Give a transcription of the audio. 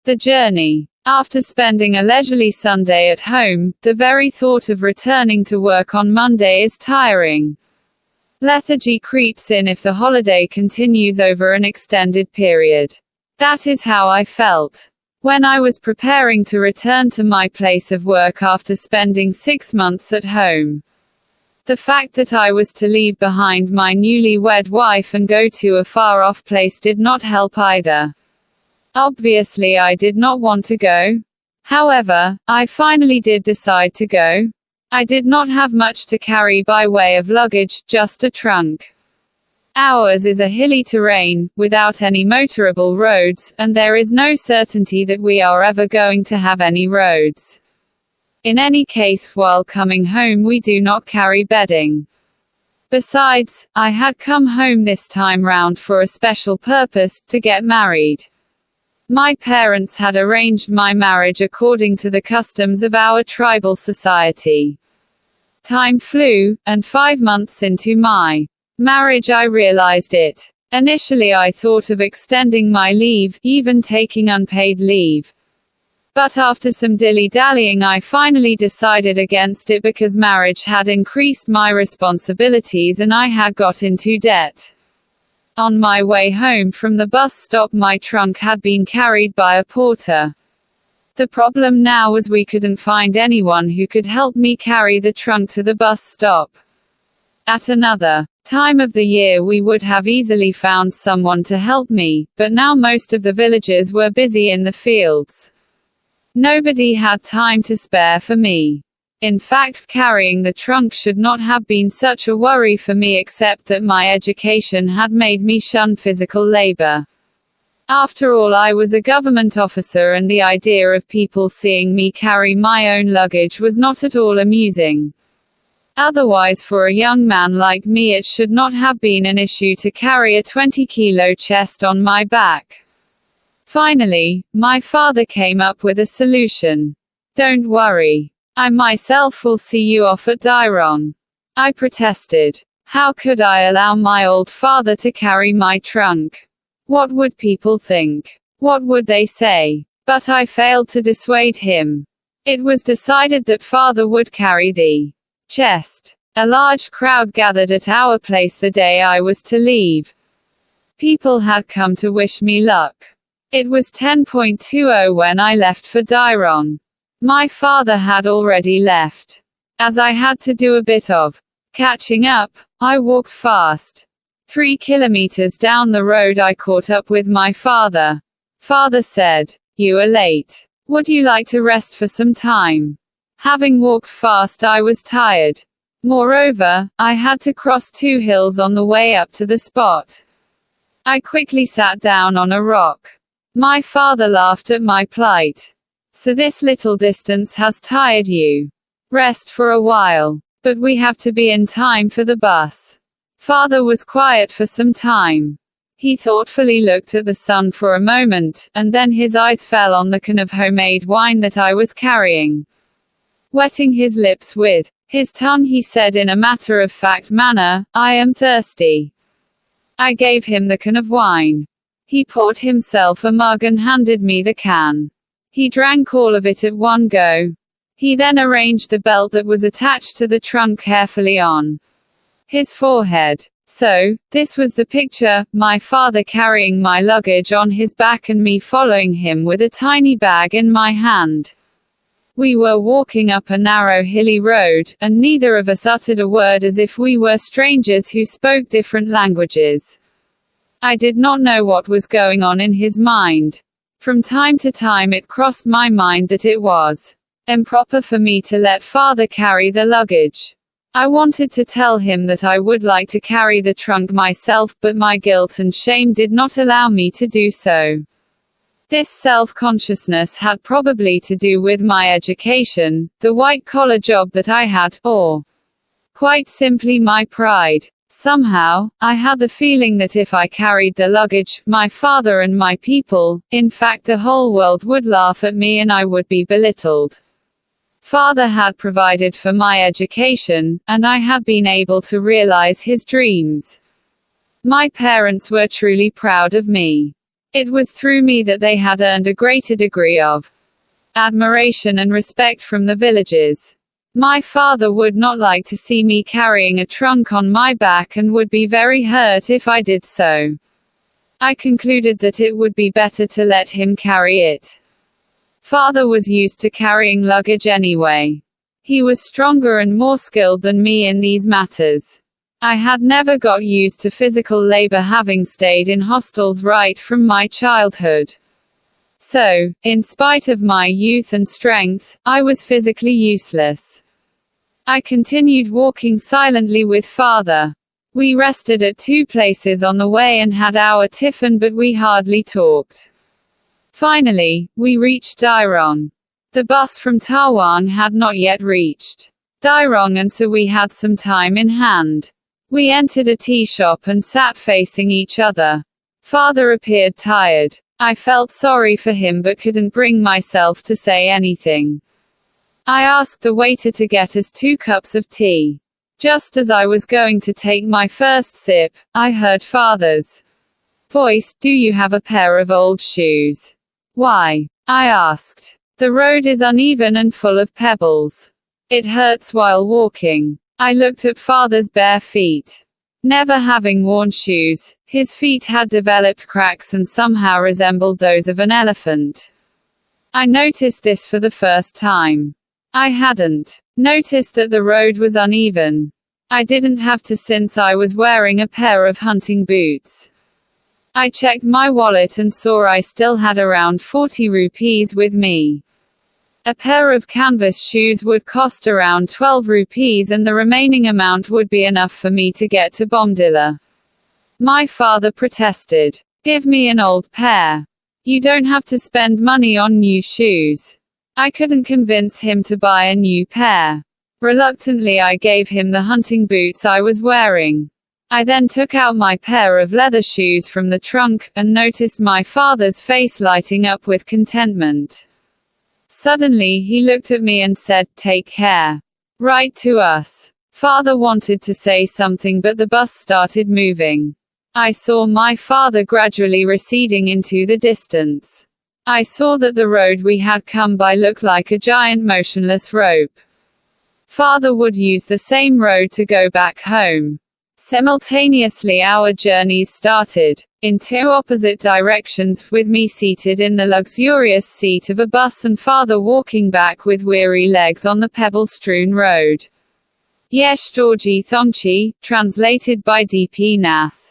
The journey. After spending a leisurely Sunday at home, the very thought of returning to work on Monday is tiring. Lethargy creeps in if the holiday continues over an extended period. That is how I felt when I was preparing to return to my place of work after spending 6 months at home. The fact that I was to leave behind my newly-wed wife and go to a far-off place did not help either. Obviously I did not want to go. However, I finally did decide to go. I did not have much to carry by way of luggage, just a trunk. Ours is a hilly terrain, without any motorable roads, and there is no certainty that we are ever going to have any roads. In any case, while coming home we do not carry bedding. Besides, I had come home this time round for a special purpose, to get married. My parents had arranged my marriage according to the customs of our tribal society. Time flew, and 5 months into my marriage I realized it. Initially I thought of extending my leave, even taking unpaid leave. But after some dilly-dallying I finally decided against it because marriage had increased my responsibilities and I had got into debt. On my way home from the bus stop my trunk had been carried by a porter. The problem now was we couldn't find anyone who could help me carry the trunk to the bus stop. At another time of the year we would have easily found someone to help me, but now most of the villagers were busy in the fields. Nobody had time to spare for me. In fact, carrying the trunk should not have been such a worry for me except that my education had made me shun physical labor. After all, I was a government officer and the idea of people seeing me carry my own luggage was not at all amusing. Otherwise, for a young man like me it should not have been an issue to carry a 20-kilo chest on my back. Finally, my father came up with a solution. "Don't worry. I myself will see you off at Dairon." I protested. How could I allow my old father to carry my trunk? What would people think? What would they say? But I failed to dissuade him. It was decided that father would carry the chest. A large crowd gathered at our place the day I was to leave. People had come to wish me luck. It was 10:20 when I left for Dairon. My father had already left. As I had to do a bit of catching up, I walked fast. 3 kilometers down the road I caught up with my father. Father said, "You are late. Would you like to rest for some time?" Having walked fast I was tired. Moreover, I had to cross 2 hills on the way up to the spot. I quickly sat down on a rock. My father laughed at my plight. "So this little distance has tired you? Rest for a while. But we have to be in time for the bus." Father was quiet for some time. He thoughtfully looked at the sun for a moment, and then his eyes fell on the can of homemade wine that I was carrying. Wetting his lips with his tongue he said in a matter-of-fact manner, "I am thirsty." I gave him the can of wine. He poured himself a mug and handed me the can. He drank all of it at one go. He then arranged the belt that was attached to the trunk carefully on his forehead. So, this was the picture, my father carrying my luggage on his back and me following him with a tiny bag in my hand. We were walking up a narrow hilly road, and neither of us uttered a word, as if we were strangers who spoke different languages. I did not know what was going on in his mind. From time to time it crossed my mind that it was improper for me to let father carry the luggage. I wanted to tell him that I would like to carry the trunk myself, but my guilt and shame did not allow me to do so. This self-consciousness had probably to do with my education, the white-collar job that I had, or quite simply my pride. Somehow, I had the feeling that if I carried the luggage, my father and my people, in fact the whole world, would laugh at me and I would be belittled. Father had provided for my education, and I had been able to realize his dreams. My parents were truly proud of me. It was through me that they had earned a greater degree of admiration and respect from the villagers. My father would not like to see me carrying a trunk on my back and would be very hurt if I did so. I concluded that it would be better to let him carry it. Father was used to carrying luggage anyway. He was stronger and more skilled than me in these matters. I had never got used to physical labor, having stayed in hostels right from my childhood. So, in spite of my youth and strength, I was physically useless. I continued walking silently with Father. We rested at 2 places on the way and had our tiffin, but we hardly talked. Finally, we reached Dairong. The bus from Taiwan had not yet reached Dairong, and so we had some time in hand. We entered a tea shop and sat facing each other. Father appeared tired. I felt sorry for him but couldn't bring myself to say anything. I asked the waiter to get us 2 cups of tea. Just as I was going to take my first sip, I heard Father's voice. "Do you have a pair of old shoes?" "Why?" I asked. "The road is uneven and full of pebbles. It hurts while walking." I looked at Father's bare feet. Never having worn shoes, his feet had developed cracks and somehow resembled those of an elephant. I noticed this for the first time. I hadn't noticed that the road was uneven. I didn't have to, since I was wearing a pair of hunting boots. I checked my wallet and saw I still had around 40 rupees with me. A pair of canvas shoes would cost around 12 rupees, and the remaining amount would be enough for me to get to Bomdila. My father protested. "Give me an old pair. You don't have to spend money on new shoes." I couldn't convince him to buy a new pair. Reluctantly, I gave him the hunting boots I was wearing. I then took out my pair of leather shoes from the trunk, and noticed my father's face lighting up with contentment. Suddenly he looked at me and said, "Take care. Write to us." Father wanted to say something, but the bus started moving. I saw my father gradually receding into the distance. I saw that the road we had come by looked like a giant motionless rope. Father would use the same road to go back home. Simultaneously our journeys started, in 2 opposite directions, with me seated in the luxurious seat of a bus and Father walking back with weary legs on the pebble-strewn road. Yesh Dorji Thongchi, translated by D.P. Nath.